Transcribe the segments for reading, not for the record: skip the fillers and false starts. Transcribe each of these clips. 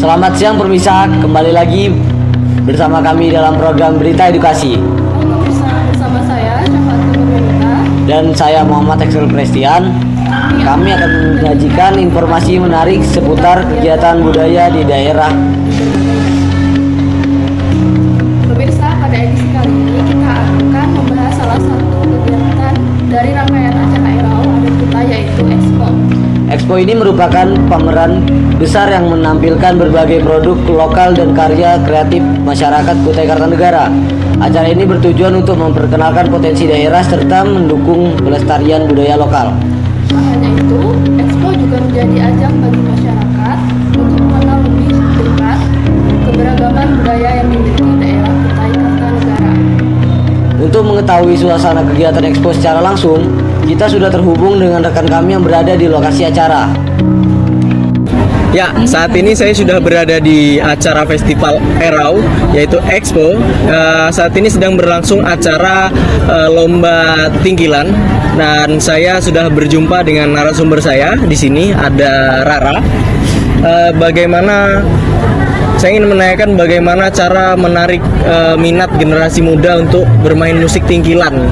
Selamat siang pemirsa, kembali lagi bersama kami dalam program Berita Edukasi. Bersama saya, Syafatul Nurita. Dan saya Muhammad Eksul Prestian. Kami akan menyajikan informasi menarik seputar kegiatan budaya di daerah. Pemirsa, pada edisi kali ini kita akan membahas salah satu kegiatan dari rangkaian acara ERAU Adat Kita, yaitu Expo. Expo ini merupakan pameran besar yang menampilkan berbagai produk lokal dan karya kreatif masyarakat Kutai Kartanegara. Acara ini bertujuan untuk memperkenalkan potensi daerah serta mendukung pelestarian budaya lokal. Tak hanya itu, Expo juga menjadi ajang bagi masyarakat untuk mengenal lebih dekat keberagaman budaya yang dimiliki daerah Kutai Kartanegara. Untuk mengetahui suasana kegiatan Expo secara langsung, kita sudah terhubung dengan rekan kami yang berada di lokasi acara. Ya, saat ini saya sudah berada di acara festival ERAU, yaitu Expo. Saat ini sedang berlangsung acara lomba tingkilan, dan saya sudah berjumpa dengan narasumber saya. Di sini ada Rara. Saya ingin menanyakan bagaimana cara menarik minat generasi muda untuk bermain musik tingkilan.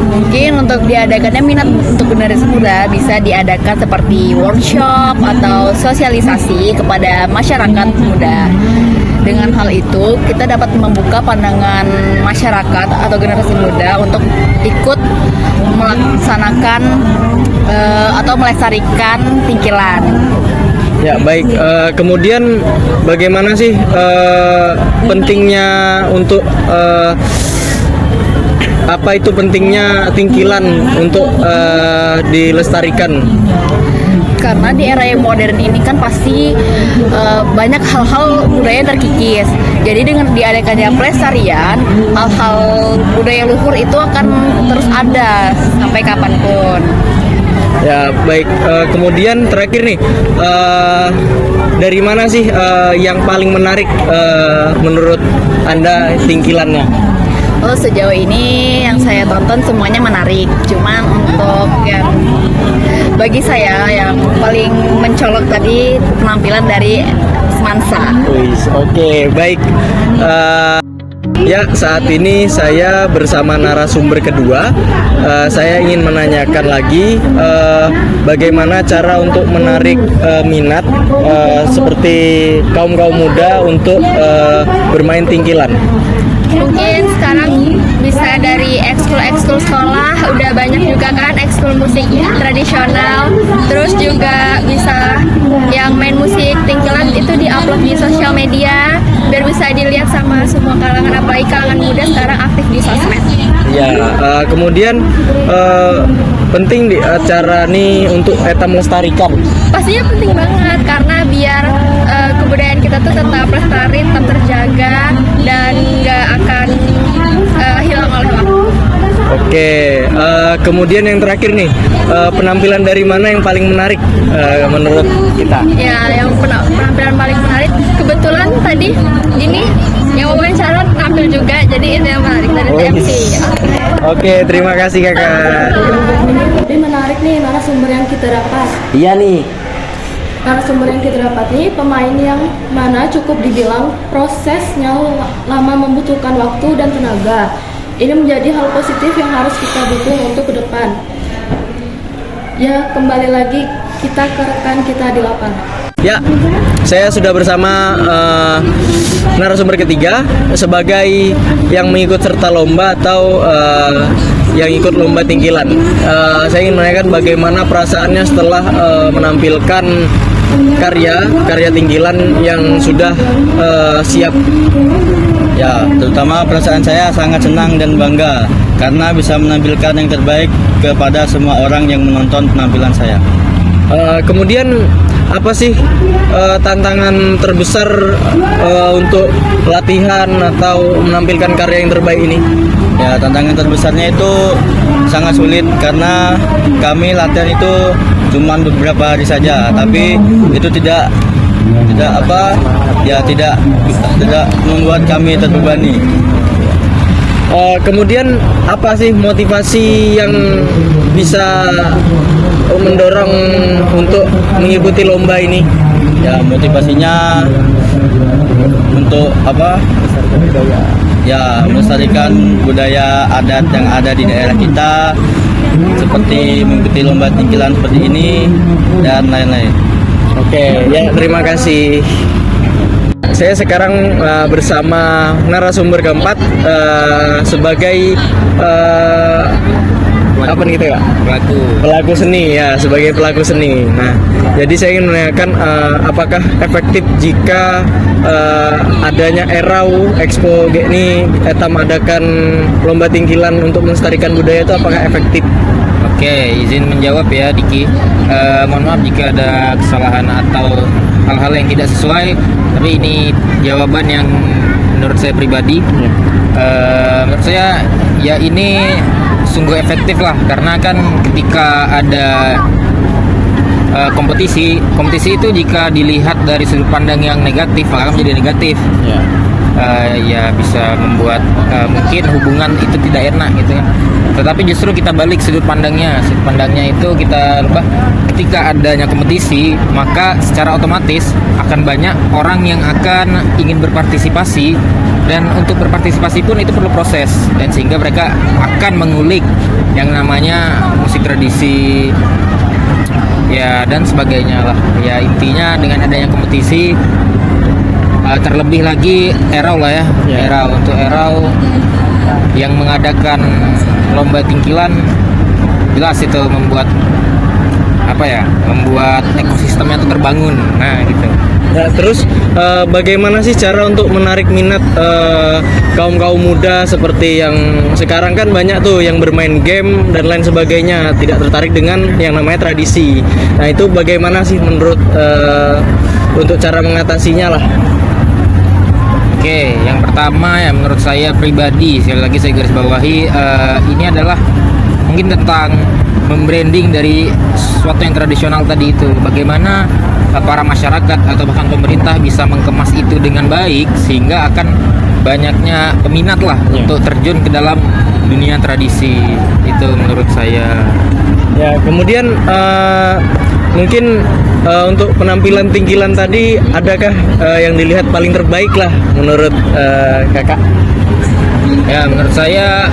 Mungkin untuk diadakannya minat untuk generasi muda bisa diadakan seperti workshop atau sosialisasi kepada masyarakat muda. Dengan hal itu, kita dapat membuka pandangan masyarakat atau generasi muda untuk ikut melaksanakan atau melestarikan tingkilan. Ya, baik. Kemudian bagaimana sih pentingnya untuk apa itu pentingnya tingkilan untuk dilestarikan? Karena di era yang modern ini kan pasti banyak hal-hal budaya terkikis. Jadi dengan diadakannya pelestarian, hal-hal budaya luhur itu akan terus ada sampai kapanpun. Ya, baik. Kemudian terakhir nih, dari mana sih yang paling menarik menurut Anda tingkilannya? Oh, sejauh ini yang saya tonton semuanya menarik. Cuman untuk yang bagi saya yang paling mencolok tadi penampilan dari Semansa. Oke, baik. Ya, saat ini saya bersama narasumber kedua. Saya ingin menanyakan lagi bagaimana cara untuk menarik minat seperti kaum muda untuk bermain tingkilan. Mungkin sekarang bisa dari ekskul sekolah, udah banyak juga kan ekskul musik tradisional. Terus juga bisa yang main musik tingkilan itu diupload di sosial media biar bisa dilihat sama semua kalangan, apalagi kalangan muda sekarang aktif di sosmed. Ya, kemudian penting di acara ini untuk kita melestarikan. Pastinya penting banget karena biar kebudayaan kita tuh tetap lestari, tetap terjaga dan nggak akan hilang oleh waktu. Oke, kemudian yang terakhir nih, penampilan dari mana yang paling menarik menurut kita? Ya, yang penampilan paling menarik kebetulan tadi ini yang wawancara tampil juga, jadi itu yang menarik dari TMC. Oke, terima kasih kakak. Jadi menarik nih narasumber yang kita dapat. Iya nih, Narasumber yang kita dapat nih pemain yang mana cukup dibilang prosesnya lama, membutuhkan waktu dan tenaga. Ini menjadi hal positif yang harus kita dukung untuk ke depan. Ya, kembali lagi kita ke rekan kita di lapangan. Ya, saya sudah bersama narasumber ketiga sebagai yang mengikut serta lomba atau yang ikut lomba tingkilan. Saya ingin menanyakan bagaimana perasaannya setelah menampilkan karya tingkilan yang sudah siap. Ya, terutama perasaan saya sangat senang dan bangga karena bisa menampilkan yang terbaik kepada semua orang yang menonton penampilan saya. Kemudian apa sih tantangan terbesar untuk latihan atau menampilkan karya yang terbaik ini? Ya, tantangan terbesarnya itu sangat sulit karena kami latihan itu cuma beberapa hari saja, tapi itu tidak membuat kami terbebani. Kemudian apa sih motivasi yang bisa mendorong untuk mengikuti lomba ini? Ya, motivasinya untuk apa? Ya, melestarikan budaya adat yang ada di daerah kita, seperti mengikuti lomba tingkilan seperti ini dan lain-lain. Oke, ya terima kasih. Saya sekarang bersama narasumber keempat sebagai apa nih kita, Kak? Pelaku seni ya, sebagai pelaku seni. Nah, jadi saya ingin menanyakan apakah efektif jika adanya Erau Expo ini kita mengadakan lomba tingkilan untuk melestarikan budaya itu apakah efektif? Oke, izin menjawab ya Diki. Mohon maaf jika ada kesalahan atau hal-hal yang tidak sesuai, tapi ini jawaban yang menurut saya pribadi. Menurut saya ya ini sungguh efektif lah, karena kan ketika ada kompetisi itu jika dilihat dari sudut pandang yang negatif akan menjadi negatif. Ya bisa membuat mungkin hubungan itu tidak enak gitu kan. Tetapi justru kita balik sudut pandangnya itu kita rubah. Ketika adanya kompetisi, maka secara otomatis akan banyak orang yang akan ingin berpartisipasi, dan untuk berpartisipasi pun itu perlu proses, dan sehingga mereka akan mengulik yang namanya musik tradisi ya dan sebagainya lah. Ya intinya dengan adanya kompetisi, terlebih lagi Erau lah ya. Untuk Erau yang mengadakan lomba tingkilan, jelas itu membuat ekosistemnya itu terbangun. Nah gitu. Ya, terus bagaimana sih cara untuk menarik minat kaum muda seperti yang sekarang kan banyak tuh yang bermain game dan lain sebagainya, tidak tertarik dengan yang namanya tradisi. Nah itu bagaimana sih menurut untuk cara mengatasinya lah? Oke, yang pertama ya menurut saya pribadi, sekali lagi saya garis bawahi, ini adalah mungkin tentang membranding dari sesuatu yang tradisional tadi itu. Bagaimana para masyarakat atau bahkan pemerintah bisa mengemas itu dengan baik sehingga akan banyaknya peminat lah untuk terjun ke dalam dunia tradisi. Itu menurut saya. Ya, kemudian mungkin untuk penampilan tingkilan tadi adakah yang dilihat paling terbaik lah menurut kakak? Ya menurut saya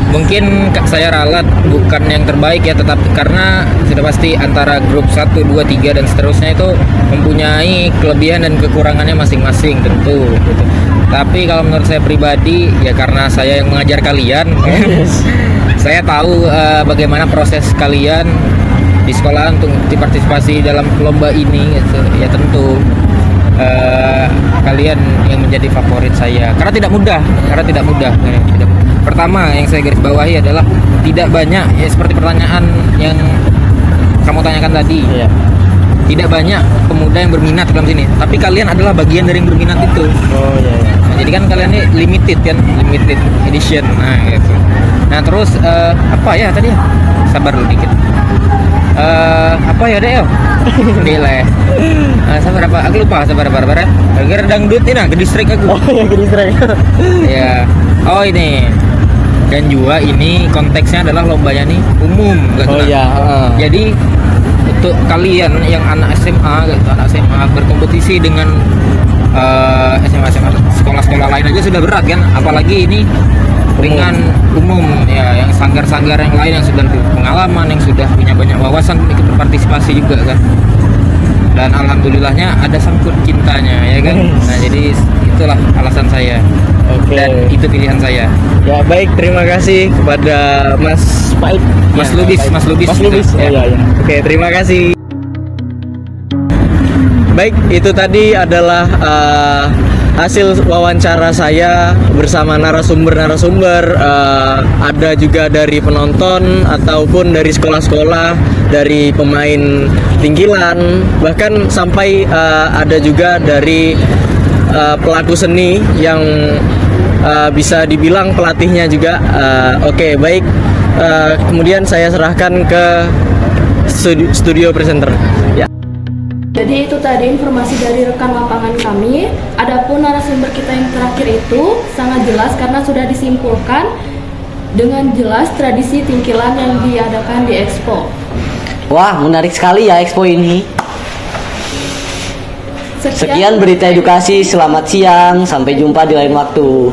mungkin saya ralat bukan yang terbaik ya, tetapi karena sudah pasti antara grup 1, 2, 3 dan seterusnya itu mempunyai kelebihan dan kekurangannya masing-masing tentu gitu. Tapi kalau menurut saya pribadi ya karena saya yang mengajar kalian saya tahu bagaimana proses kalian di sekolah untuk dipartisipasi dalam lomba ini gitu. Ya tentu kalian yang menjadi favorit saya karena tidak mudah. Pertama yang saya garis bawahi adalah tidak banyak ya, seperti pertanyaan yang kamu tanyakan tadi. Tidak banyak pemuda yang berminat dalam sini, tapi kalian adalah bagian dari yang berminat itu. Nah, jadi kan kalian ini limited edition. Nah gitu. Nah terus apa ya tadi? Sabar dulu dikit. Apa ya deh yo? Nilai. Sabar apa? Aku lupa. Sabar. Gara dangdut ini, gedistrik aku. Oh ya, gedistrik. Ya. Oh ini. Dan juga ini konteksnya adalah lombanya nih umum, gak Oh ya. Jadi untuk kalian yang anak SMA, berkompetisi dengan SMA sekolah-sekolah lain aja sudah berat kan, apalagi ini dengan umum ya, yang sanggar-sanggar yang lain yang sudah berpengalaman, yang sudah punya banyak wawasan ikut berpartisipasi juga kan. Dan alhamdulillahnya ada sangkut cintanya ya kan. Nah jadi itulah alasan saya. Dan itu pilihan saya. Ya baik, terima kasih kepada Mas Paip, Mas Lubis. Ya. Oke, terima kasih. Baik, itu tadi adalah hasil wawancara saya bersama narasumber. Ada juga dari penonton ataupun dari sekolah-sekolah, dari pemain tingkilan, bahkan sampai ada juga dari pelaku seni yang bisa dibilang pelatihnya juga. Oke, baik. Kemudian saya serahkan ke studio presenter. Ya. Jadi itu tadi informasi dari rekan lapangan kami. Adapun narasumber kita yang terakhir itu sangat jelas karena sudah disimpulkan dengan jelas tradisi tingkilan yang diadakan di Expo. Wah, menarik sekali ya Expo ini. Sekian berita edukasi, selamat siang, sampai jumpa di lain waktu.